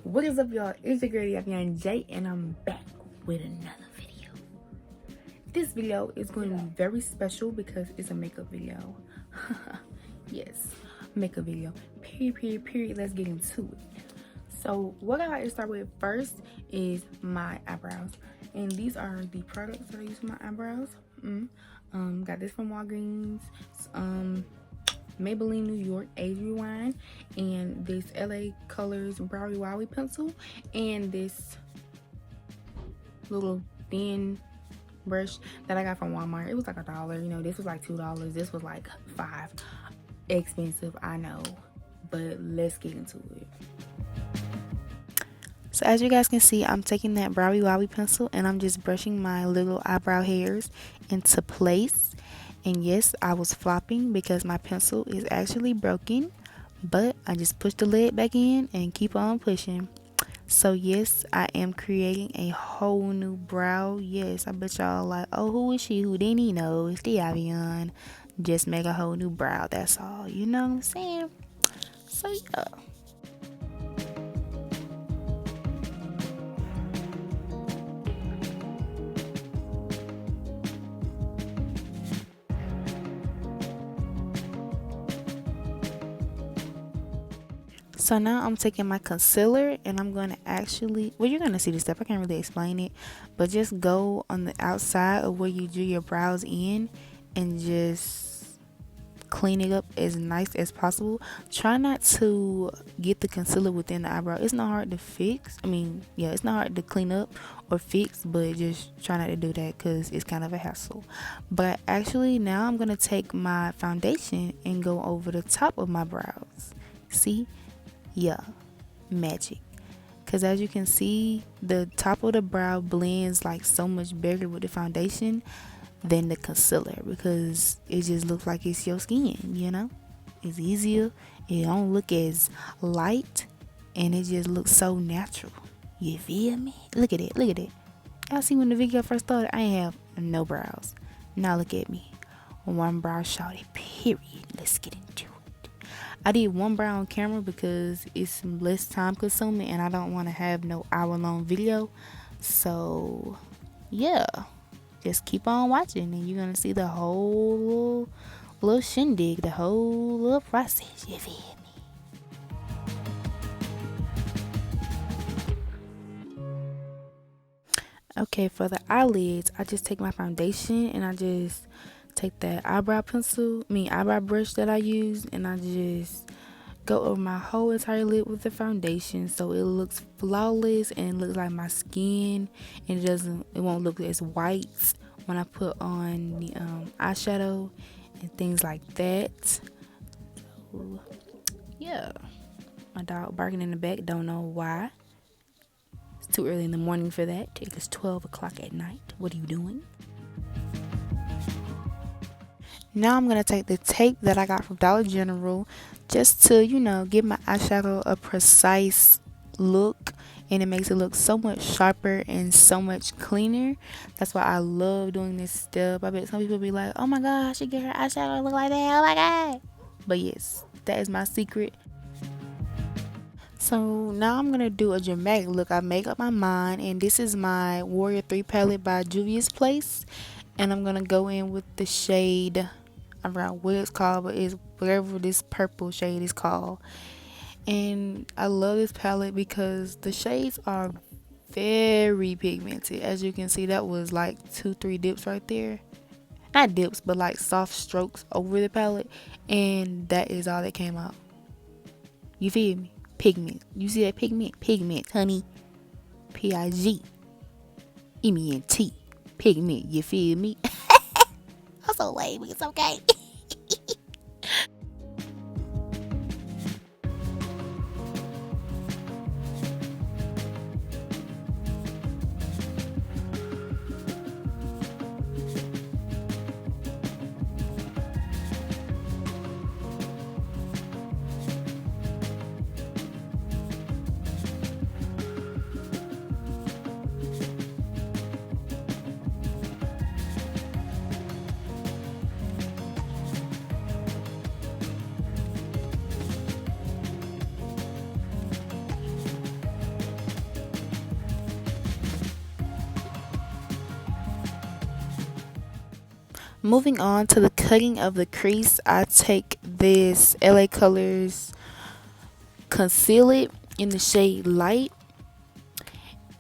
What is up, y'all? It's your girl DiaveonJ, and I'm back with another video. This video is going to be very special because it's a makeup video. Yes, makeup video. Period. Let's get into it. So what I like to start with first is my eyebrows, and these are the products that I use for my eyebrows. Got this from Walgreens. Maybelline New York Age Rewind, and this LA Colors Browy Wowie pencil, and this little thin brush that I got from Walmart. It was like $1. You know, this was like $2. This was like $5. Expensive, I know, but let's get into it. So as you guys can see, I'm taking that Browy Wowie pencil and I'm just brushing my little eyebrow hairs into place. And yes, I was flopping because my pencil is actually broken, but I just push the lid back in and keep on pushing. So yes, I am creating a whole new brow. Yes, I bet y'all like, oh, who is she? Who didn't he know? It's Diaveon. Just make a whole new brow, that's all. You know what I'm saying? So yeah. So now I'm taking my concealer and I'm going to actually, well, you're going to see this stuff. I can't really explain it, but just go on the outside of where you drew your brows in and just clean it up as nice as possible. Try not to get the concealer within the eyebrow. It's not hard to fix. It's not hard to clean up or fix, but just try not to do that because it's kind of a hassle. But actually now I'm going to take my foundation and go over the top of my brows. See? Yeah, magic. Because as you can see, the top of the brow blends like so much better with the foundation than the concealer, because it just looks like it's your skin, you know. It's easier, it don't look as light, and it just looks so natural. You feel me? Look at it. Y'all see when the video first started, I ain't have no brows. Now look at me, one brow shorty, period. Let's get into it. I did one brow on camera because it's less time consuming and I don't want to have no hour-long video. So yeah, just keep on watching and you're gonna see the whole little shindig, the whole little process. You feel me? Okay, for the eyelids, I just take my foundation and I just take that eyebrow brush that I use, and I just go over my whole entire lid with the foundation so it looks flawless and it looks like my skin, and it won't look as white when I put on the eyeshadow and things like that. So yeah, my dog barking in the back, don't know why. It's too early in the morning for that. It is 12 o'clock at night. What are you doing? Now I'm going to take the tape that I got from Dollar General just to, give my eyeshadow a precise look, and it makes it look so much sharper and so much cleaner. That's why I love doing this step. I bet some people be like, oh my gosh, she get her eyeshadow look like that, oh my god. But yes, that is my secret. So now I'm going to do a dramatic look. I make up my mind, and this is my Warrior 3 palette by Juvia's Place. And I'm going to go in with the shade, I forgot what it's called, but it's whatever this purple shade is called. And I love this palette because the shades are very pigmented. As you can see, that was like 2-3 dips right there. Not dips, but like soft strokes over the palette. And that is all that came out. You feel me? Pigment. You see that pigment? Pigment, honey. P-I-G. M-E-N-T. Pigment, you feel me? I'm so lame, but it's okay. Moving on to the cutting of the crease, I take this LA Colors Conceal It in the shade Light,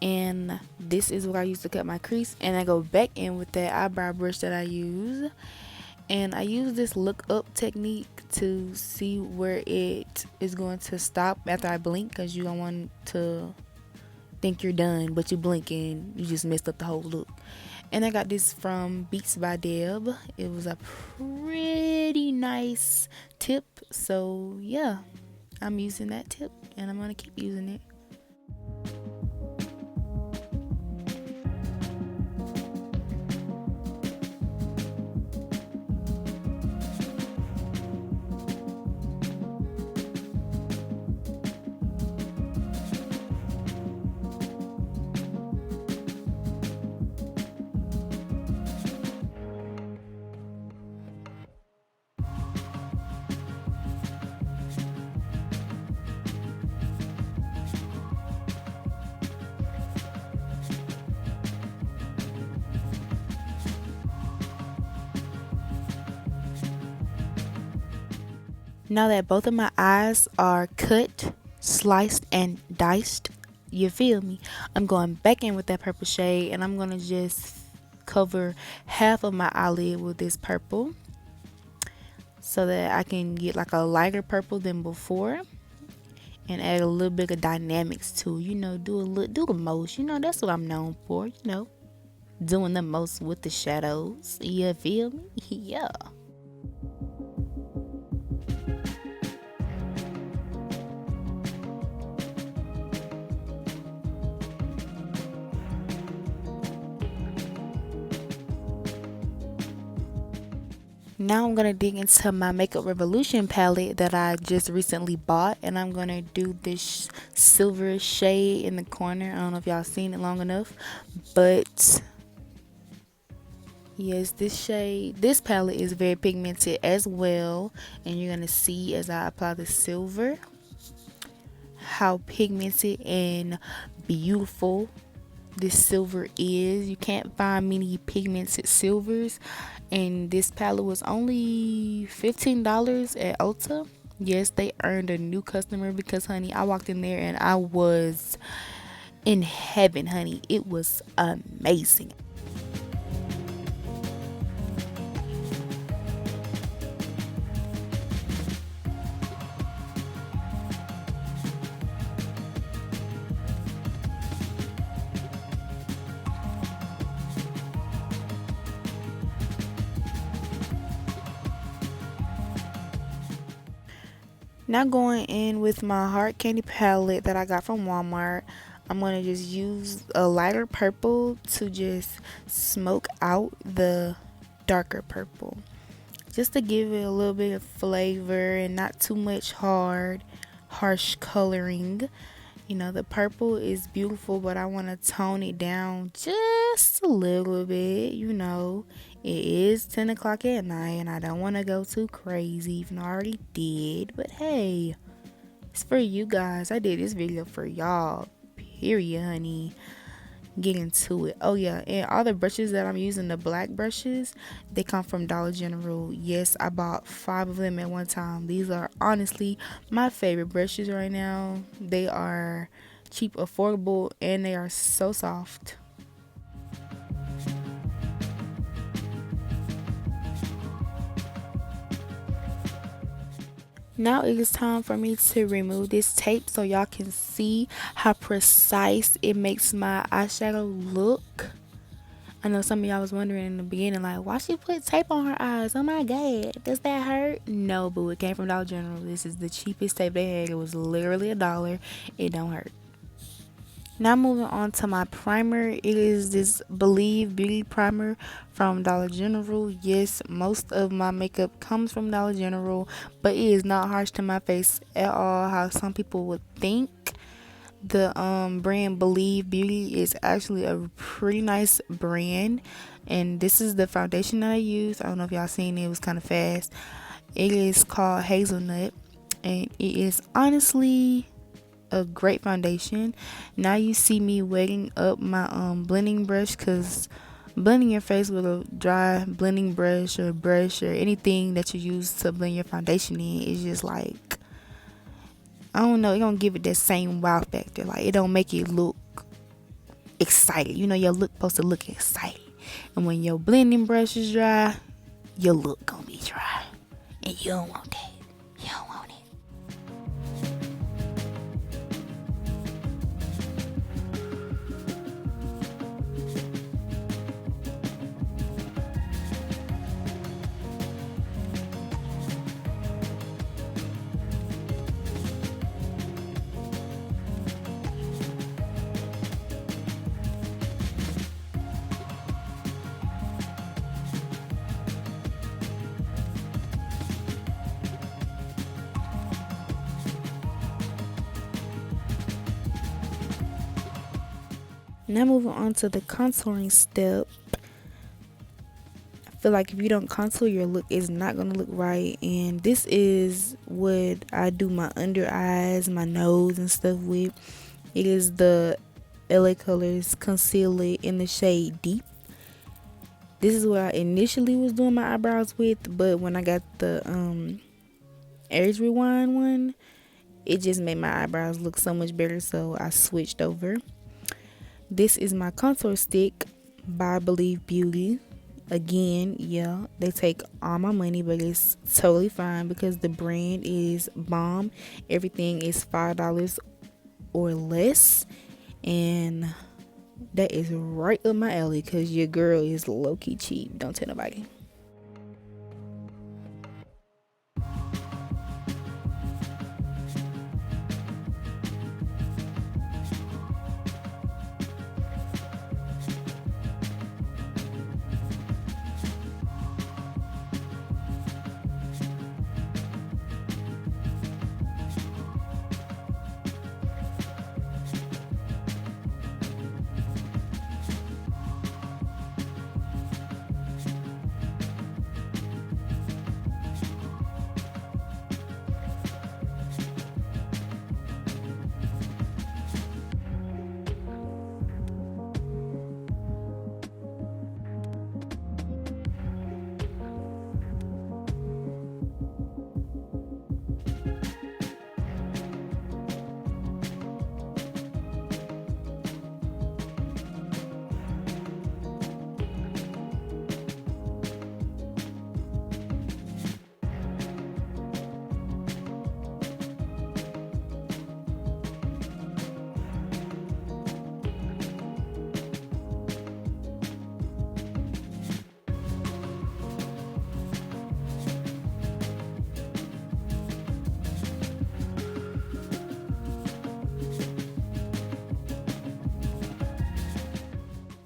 and this is what I use to cut my crease. And I go back in with that eyebrow brush that I use, and I use this look up technique to see where it is going to stop after I blink, because you don't want to think you're done but you blink and you just messed up the whole look. And I got this from Beats by Deb. It was a pretty nice tip, so yeah, I'm using that tip and I'm gonna keep using it. Now that both of my eyes are cut, sliced, and diced, you feel me? I'm going back in with that purple shade, and I'm gonna just cover half of my eyelid with this purple so that I can get like a lighter purple than before, and add a little bit of dynamics to, do the most. That's what I'm known for. Doing the most with the shadows. You feel me? Yeah. Now I'm going to dig into my Makeup Revolution palette that I just recently bought, and I'm going to do this silver shade in the corner. I don't know if y'all seen it long enough, but yes, this palette is very pigmented as well, and you're going to see as I apply the silver how pigmented and beautiful this silver is. You can't find many pigmented silvers, and this palette was only $15 at Ulta. Yes, they earned a new customer, because honey, I walked in there and I was in heaven, honey. It was amazing. Now going in with my Heart Candy palette that I got from Walmart, I'm going to just use a lighter purple to just smoke out the darker purple. Just to give it a little bit of flavor and not too much harsh coloring. The purple is beautiful, but I want to tone it down just a little bit. It is 10 o'clock at night and I don't want to go too crazy, even though I already did. But hey, it's for you guys. I did this video for y'all. Period, honey. Get into it. Oh yeah, and all the brushes that I'm using, the black brushes, they come from Dollar General. Yes, I bought 5 of them at one time. These are honestly my favorite brushes right now. They are cheap, affordable, and they are so soft. Now it is time for me to remove this tape so y'all can see how precise it makes my eyeshadow look. I know some of y'all was wondering in the beginning, like, why she put tape on her eyes? Oh my god, does that hurt? No, boo, it came from Dollar General. This is the cheapest tape they had. It was literally $1. It don't hurt. Now moving on to my primer. It is this Believe Beauty Primer from Dollar General. Yes, most of my makeup comes from Dollar General, but it is not harsh to my face at all, how some people would think. The brand Believe Beauty is actually a pretty nice brand, and this is the foundation that I use. I don't know if y'all seen it. It was kind of fast. It is called Hazelnut, and it is honestly a great foundation. Now you see me wetting up my blending brush, because Blending your face with a dry blending brush or anything that you use to blend your foundation in is just like, I don't know, it don't give it that same wow factor. Like, it don't make it look excited. You know, your look supposed to look excited. And when your blending brush is dry, your look gonna be dry. And you don't want that. You don't want it. Now moving on to the contouring step. I feel like if you don't contour, your look is not going to look right. And this is what I do my under eyes, my nose and stuff with. It is the LA Colors Concealer in the shade Deep. This is what I initially was doing my eyebrows with, but when I got the Edge Rewind one, it just made my eyebrows look so much better, so I switched over. This is my contour stick by Believe Beauty. Again, yeah, they take all my money, but it's totally fine because the brand is bomb. Everything is $5 or less, and that is right up my alley because your girl is low-key cheap. Don't tell nobody.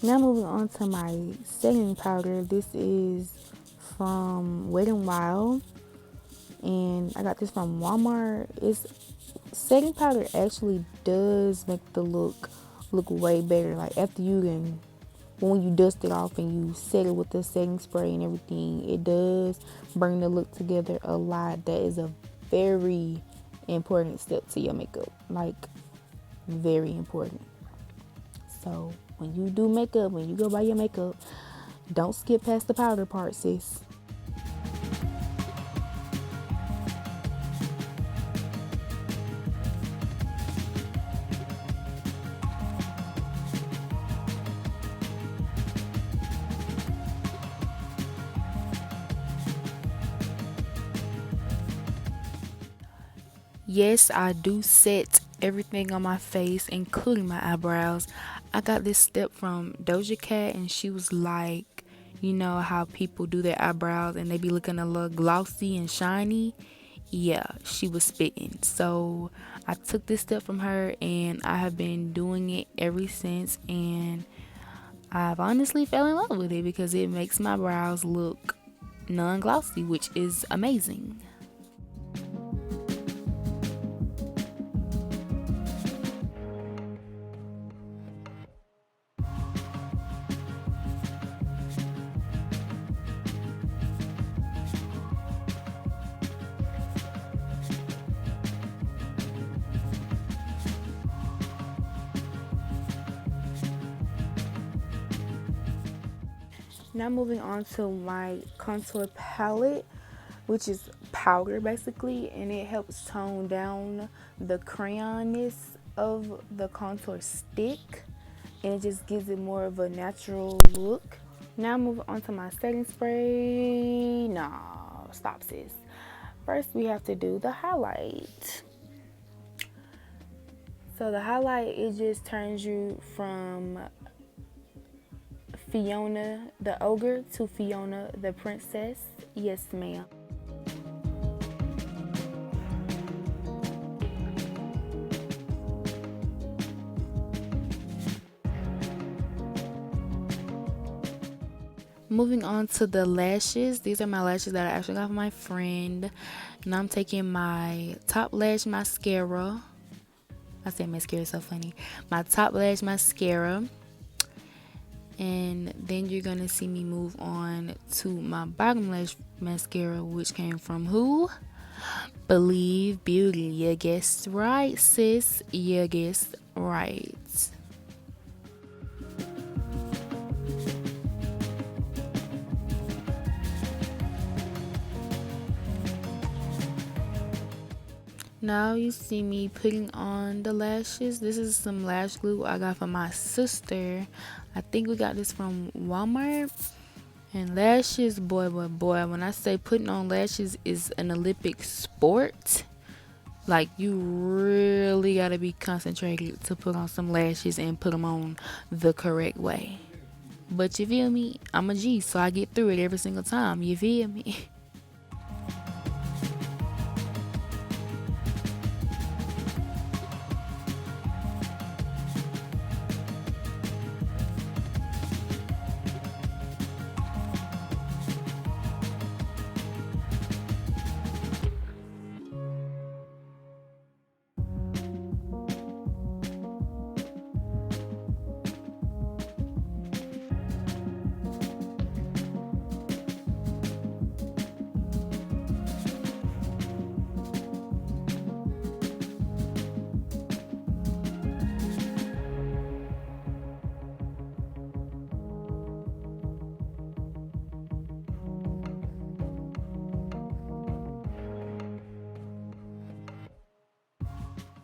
Now moving on to my setting powder. This is from Wet n Wild, and I got this from Walmart. It's setting powder actually does make the look way better. Like after when you dust it off and you set it with the setting spray and everything, it does bring the look together a lot. That is a very important step to your makeup. Like, very important. So when you do makeup, when you go buy your makeup, don't skip past the powder part, sis. Yes, I do set everything on my face, including my eyebrows. I got this step from Doja Cat, and she was like, you know how people do their eyebrows and they be looking a little glossy and shiny? Yeah, she was spitting. So I took this step from her, and I have been doing it ever since, and I've honestly fell in love with it because it makes my brows look non-glossy, which is amazing. Now moving on to my contour palette, which is powder basically, and it helps tone down the crayonness of the contour stick, and it just gives it more of a natural look. Now moving on to my setting spray. No, stop sis. First we have to do the highlight. So the highlight, it just turns you from Fiona the ogre to Fiona the princess. Yes, ma'am. Moving on to the lashes. These are my lashes that I actually got from my friend. And I'm taking my top lash mascara. I say mascara is so funny. My top lash mascara. And then you're going to see me move on to my bottom lash mascara, which came from who? Believe Beauty. You guessed right, sis. You guessed right. Now you see me putting on the lashes. This is some lash glue I got from my sister. I think we got this from Walmart. And lashes, boy, when I say putting on lashes is an Olympic sport, like you really gotta be concentrated to put on some lashes and put them on the correct way. But you feel me? I'm a G, so I get through it every single time. You feel me?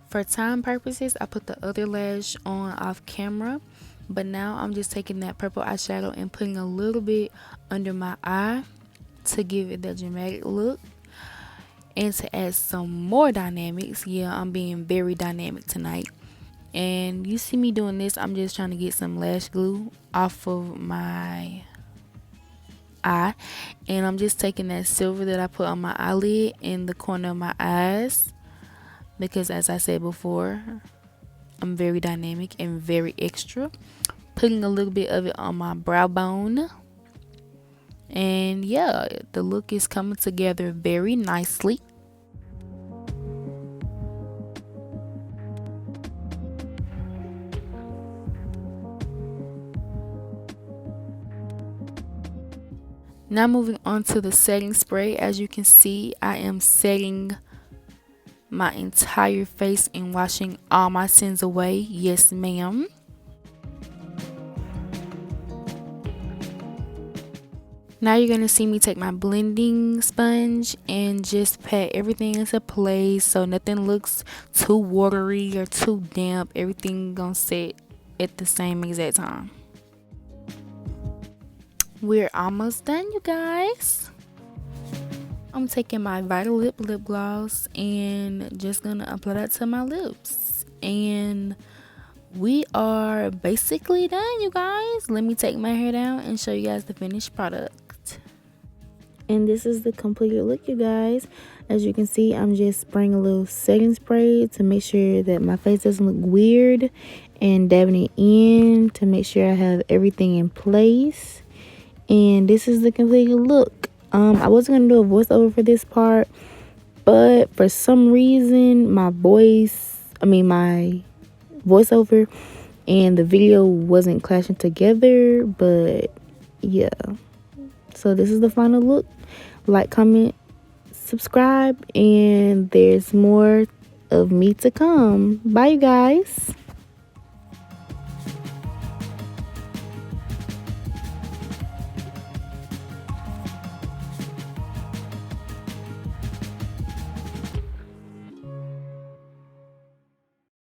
For time purposes, I put the other lash on off camera, but now I'm just taking that purple eyeshadow and putting a little bit under my eye to give it that dramatic look and to add some more dynamics. Yeah, I'm being very dynamic tonight. And you see me doing this, I'm just trying to get some lash glue off of my eye, and I'm just taking that silver that I put on my eyelid in the corner of my eyes, because as I said before, I'm very dynamic and very extra. Putting a little bit of it on my brow bone, and yeah, the look is coming together very nicely. Now moving on to the setting spray. As you can see, I am setting my entire face and washing all my sins away. Yes, ma'am. Now you're going to see me take my blending sponge and just pat everything into place so nothing looks too watery or too damp. Everything gonna set at the same exact time. We're almost done, you guys. I'm taking my Vital Lip lip gloss and just gonna apply that to my lips, and we are basically done, you guys. Let me take my hair down and show you guys the finished product. And this is the completed look, you guys. As you can see, I'm just spraying a little setting spray to make sure that my face doesn't look weird, and dabbing it in to make sure I have everything in place. And this is the completed look. I wasn't gonna do a voiceover for this part, but for some reason my voiceover and the video wasn't clashing together. But yeah, so this is the final look. Like, comment, subscribe, and there's more of me to come. Bye, you guys.